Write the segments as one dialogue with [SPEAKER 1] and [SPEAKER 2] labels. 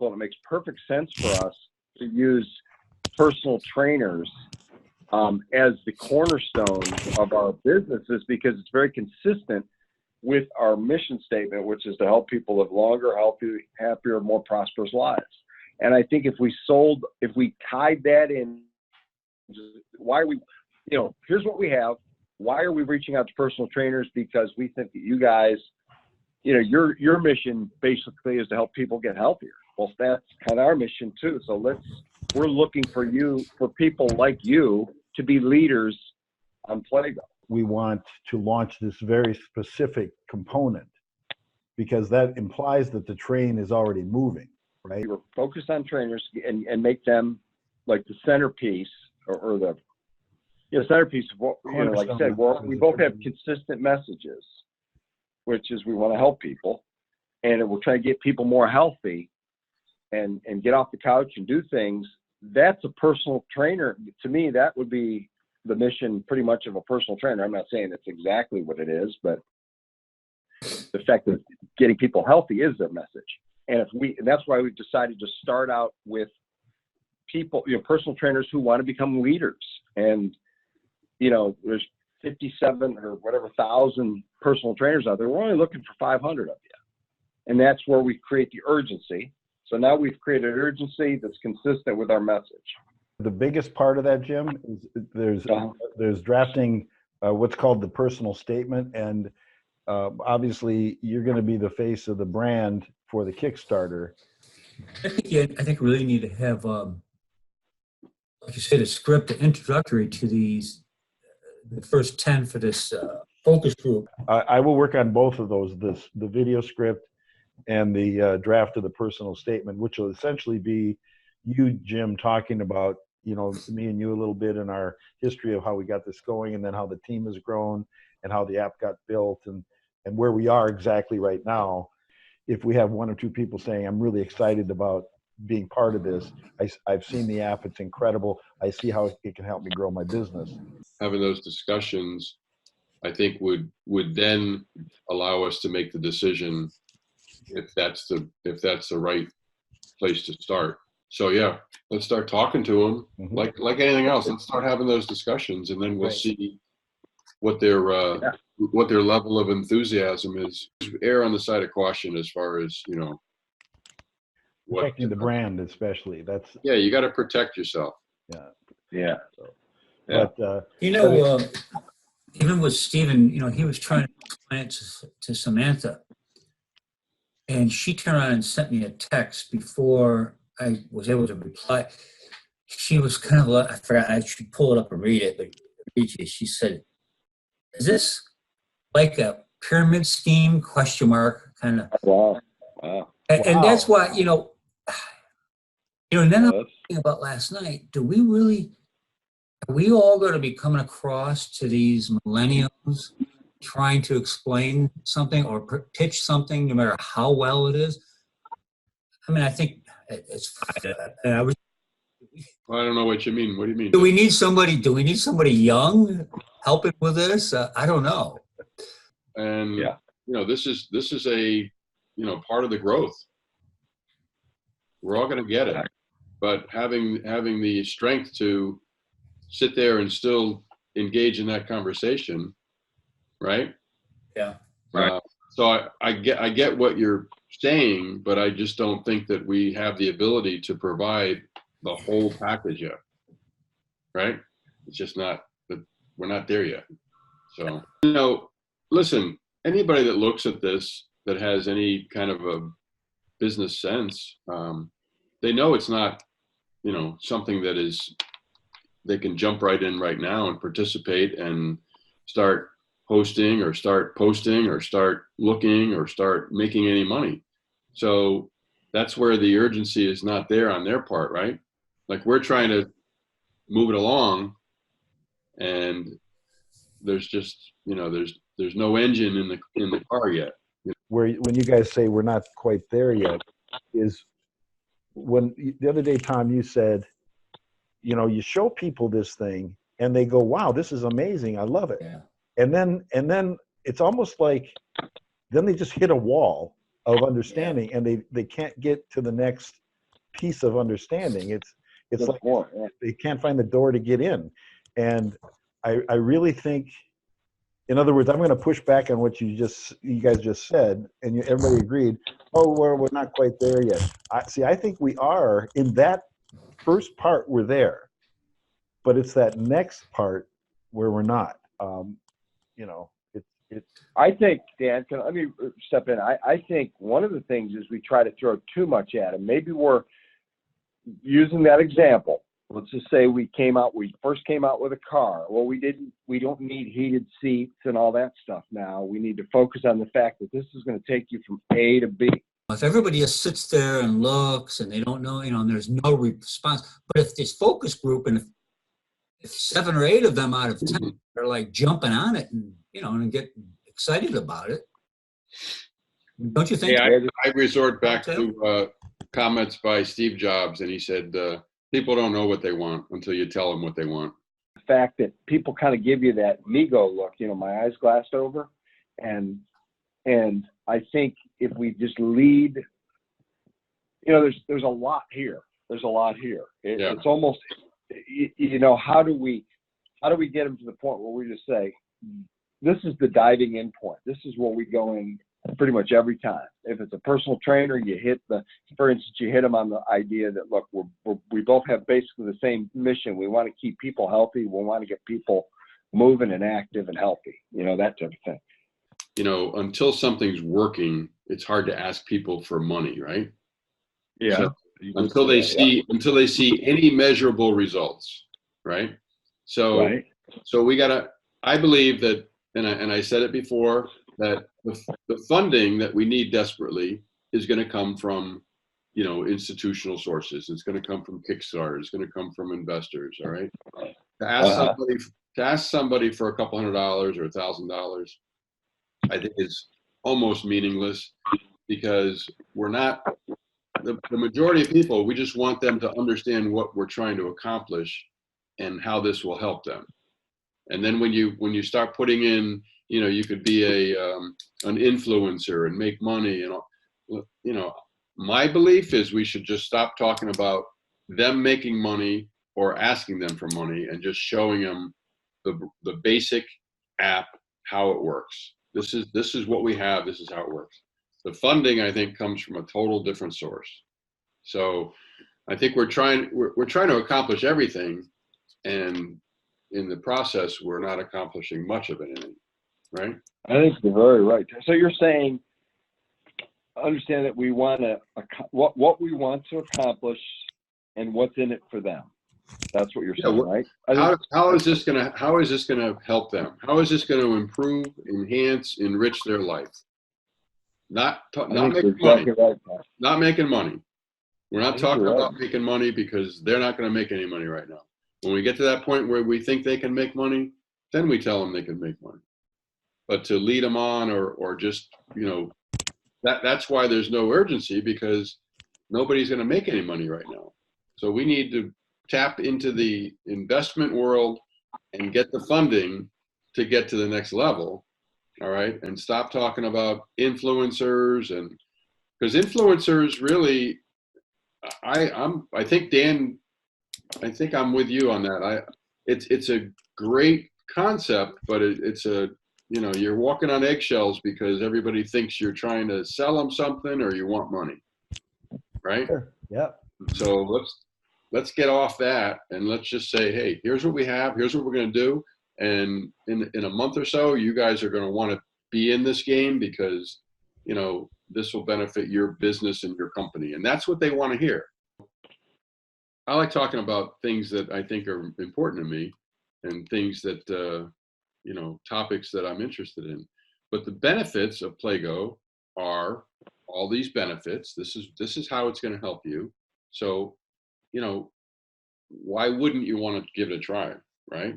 [SPEAKER 1] logical and it makes perfect sense for us to use personal trainers as the cornerstone of our businesses, because it's very consistent with our mission statement, which is to help people live longer, healthier, happier, more prosperous lives. And I think if we tied that in, why are we, here's what we have. Why are we reaching out to personal trainers? Because we think that you guys, your mission basically is to help people get healthier. Well, that's kind of our mission too. So we're looking for people like you to be leaders on Playgo.
[SPEAKER 2] We want to launch this very specific component because that implies that the train is already moving, right?
[SPEAKER 1] We're focused on trainers and make them like the centerpiece or the centerpiece of what, like I said, we both have consistent messages, which is we want to help people and we're trying to get people more healthy and get off the couch and do things. That's a personal trainer. To me, that would be the mission pretty much of a personal trainer. I'm not saying that's exactly what it is, but the fact that getting people healthy is their message. And that's why we've decided to start out with people, personal trainers who want to become leaders. And, there's 57 or whatever thousand personal trainers out there. We're only looking for 500 of you. And that's where we create the urgency. So now we've created urgency that's consistent with our message.
[SPEAKER 2] The biggest part of that, Jim, is there's drafting what's called the personal statement. And obviously you're going to be the face of the brand for the Kickstarter.
[SPEAKER 3] I think we really need to have, like you said, a script introductory to the first 10 for this focus group.
[SPEAKER 2] I will work on both of those, the video script and the draft of the personal statement, which will essentially be you, Jim, talking about, me and you a little bit in our history of how we got this going and then how the team has grown and how the app got built and where we are exactly right now. If we have one or two people saying, I'm really excited about being part of this, I've seen the app, it's incredible, I see how it can help me grow my business.
[SPEAKER 4] Having those discussions, I think would then allow us to make the decision if that's the right place to start. So yeah, let's start talking to them. Mm-hmm. like anything else. Let's start having those discussions, and then we'll see what their level of enthusiasm is. Err on the side of caution as far as
[SPEAKER 2] protecting the brand, especially. That's
[SPEAKER 4] you got to protect yourself.
[SPEAKER 1] Yeah.
[SPEAKER 2] But
[SPEAKER 3] even with Stephen, he was trying to explain it to Samantha, and she turned around and sent me a text before I was able to reply. She was kind of, I forgot, I should pull it up and read it, but she said, is this like a pyramid scheme, ? Kind of.
[SPEAKER 1] Wow.
[SPEAKER 3] And that's why, and then I'm thinking about last night, are we all going to be coming across to these millennials trying to explain something or pitch something, no matter how well it is? I mean, I think it's fine. I
[SPEAKER 4] don't know what you mean. What do you mean?
[SPEAKER 3] Do we need somebody young helping with this? I don't know.
[SPEAKER 4] And this is a part of the growth. We're all going to get it, but having the strength to sit there and still engage in that conversation, right?
[SPEAKER 3] Yeah.
[SPEAKER 4] Right. So I get what you're saying, but I just don't think that we have the ability to provide the whole package yet, right? It's just not that we're not there yet. So, listen, anybody that looks at this that has any kind of a business sense, they know it's not, something that is, they can jump right in right now and participate and start hosting or start posting or start looking or start making any money. So that's where the urgency is not there on their part, right? Like we're trying to move it along and there's just, there's no engine in the car yet.
[SPEAKER 2] When you guys say we're not quite there yet is when the other day, Tom, you said, you show people this thing and they go, wow, this is amazing. I love it.
[SPEAKER 3] Yeah.
[SPEAKER 2] And then it's almost like, then they just hit a wall of understanding and they can't get to the next piece of understanding. It's
[SPEAKER 1] Good
[SPEAKER 2] like
[SPEAKER 1] point, yeah.
[SPEAKER 2] they can't find the door to get in. And I really think, in other words, I'm going to push back on what you guys just said, and everybody agreed, oh, we're not quite there yet. I think we are. In that first part, we're there. But it's that next part where we're not. You know, it's.
[SPEAKER 1] I think, Dan, let me step in. I think one of the things is we try to throw too much at them. Maybe we're using that example. Let's just say we first came out with a car. Well, we don't need heated seats and all that stuff now. We need to focus on the fact that this is going to take you from A to B.
[SPEAKER 3] If everybody just sits there and looks and they don't know, and there's no response, but if this focus group, and if 7 or 8 of them out of 10 are like jumping on it and, and get excited about it, don't you think?
[SPEAKER 4] Yeah, I resort back to comments by Steve Jobs, and he said, people don't know what they want until you tell them what they want.
[SPEAKER 1] The fact that people kind of give you that Migo look, my eyes glassed over, and I think if we just lead, there's a lot here. There's a lot here. It's almost, how do we get them to the point where we just say, this is the diving in point. This is where we go in pretty much every time. If it's a personal trainer, for instance, you hit them on the idea that, look, we both have basically the same mission. We want to keep people healthy. We want to get people moving and active and healthy, that type of thing.
[SPEAKER 4] Until something's working, it's hard to ask people for money, right?
[SPEAKER 1] Yeah.
[SPEAKER 4] So, until they see any measurable results, right? So, I believe that, and I said it before, that the funding that we need desperately is going to come from, institutional sources. It's going to come from Kickstarter. It's going to come from investors. All right. To ask somebody for a couple $100 or $1,000, I think is almost meaningless, because we're not the majority of people. We just want them to understand what we're trying to accomplish and how this will help them. And then when you start putting in, you could be an influencer and make money, and my belief is we should just stop talking about them making money or asking them for money, and just showing them the basic app, how it works. This is what we have. This is how it works. The funding, I think, comes from a total different source. So I think we're trying to accomplish everything, and in the process, we're not accomplishing much of anything, right?
[SPEAKER 1] I think you're very right. So you're saying, understand that we want to what we want to accomplish and what's in it for them. That's what you're saying, right?
[SPEAKER 4] How is this gonna help them? How is this gonna improve, enhance, enrich their life? Not making money. Right, not making money. We're not talking about making money, because they're not going to make any money right now. When we get to that point where we think they can make money, then we tell them they can make money. But to lead them on, or just, that's why there's no urgency, because nobody's going to make any money right now. So we need to tap into the investment world and get the funding to get to the next level. All right. And stop talking about influencers, because influencers really, I think, Dan, I think I'm with you on that. It's a great concept, but it's you're walking on eggshells, because everybody thinks you're trying to sell them something, or you want money, right?
[SPEAKER 2] Sure. Yeah.
[SPEAKER 4] So let's get off that, and let's just say, hey, here's what we have. Here's what we're going to do. And in a month or so, you guys are going to want to be in this game, because, this will benefit your business and your company. And that's what they want to hear. I like talking about things that I think are important to me, and things that, topics that I'm interested in. But the benefits of PlayGo are all these benefits. This is how it's going to help you. So, why wouldn't you want to give it a try, right?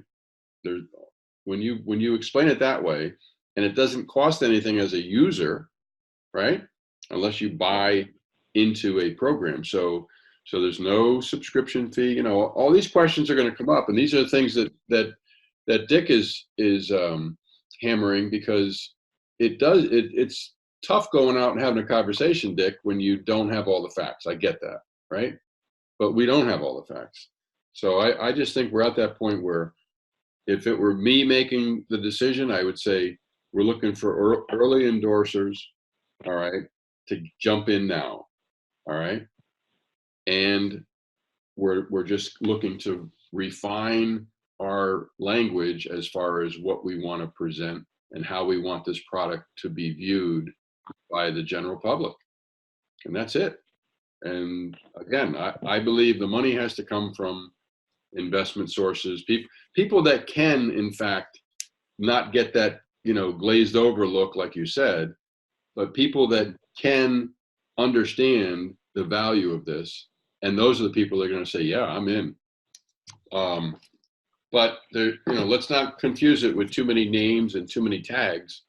[SPEAKER 4] When you explain it that way, and it doesn't cost anything as a user, right? Unless you buy into a program. So there's no subscription fee. All these questions are going to come up, and these are the things that Dick is hammering, because it's tough going out and having a conversation, Dick, when you don't have all the facts. I get that, right? but we don't have all the facts. So I just think we're at that point where if it were me making the decision, I would say we're looking for early endorsers, all right, to jump in now, all right? And we're just looking to refine our language as far as what we want to present and how we want this product to be viewed by the general public. And that's it. And again, I believe the money has to come from investment sources, people that can, in fact, not get that, glazed over look, like you said, but people that can understand the value of this. And those are the people that are going to say, yeah, I'm in. But let's not confuse it with too many names and too many tags.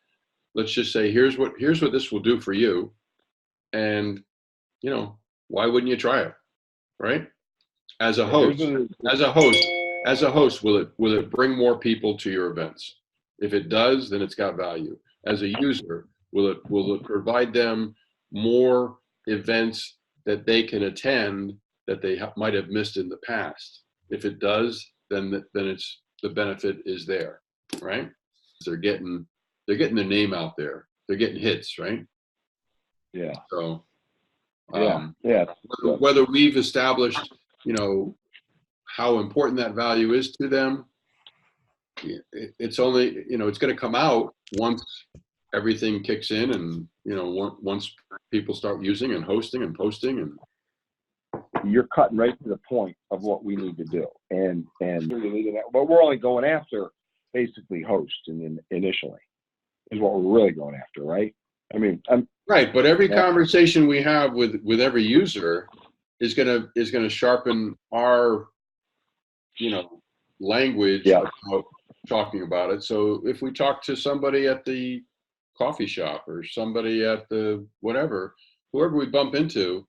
[SPEAKER 4] Let's just say, here's what this will do for you. And, why wouldn't you try it? Right? As a host, will it bring more people to your events? If it does, then it's got value. As a user, will it provide them more events that they can attend that they might have missed in the past? If it does, then it's, the benefit is there, right? They're getting their name out there. They're getting hits, right?
[SPEAKER 1] Yeah.
[SPEAKER 4] So,
[SPEAKER 1] yeah.
[SPEAKER 4] Whether we've established, how important that value is to them, it's only, it's going to come out once everything kicks in, and once people start using and hosting and posting. And
[SPEAKER 1] you're cutting right to the point of what we need to do, and but we're only going after basically host and initially is what we're really going after, right? I mean,
[SPEAKER 4] right, but every conversation we have with every user is gonna sharpen our language about talking about it. So if we talk to somebody at the coffee shop or somebody at the whoever we bump into,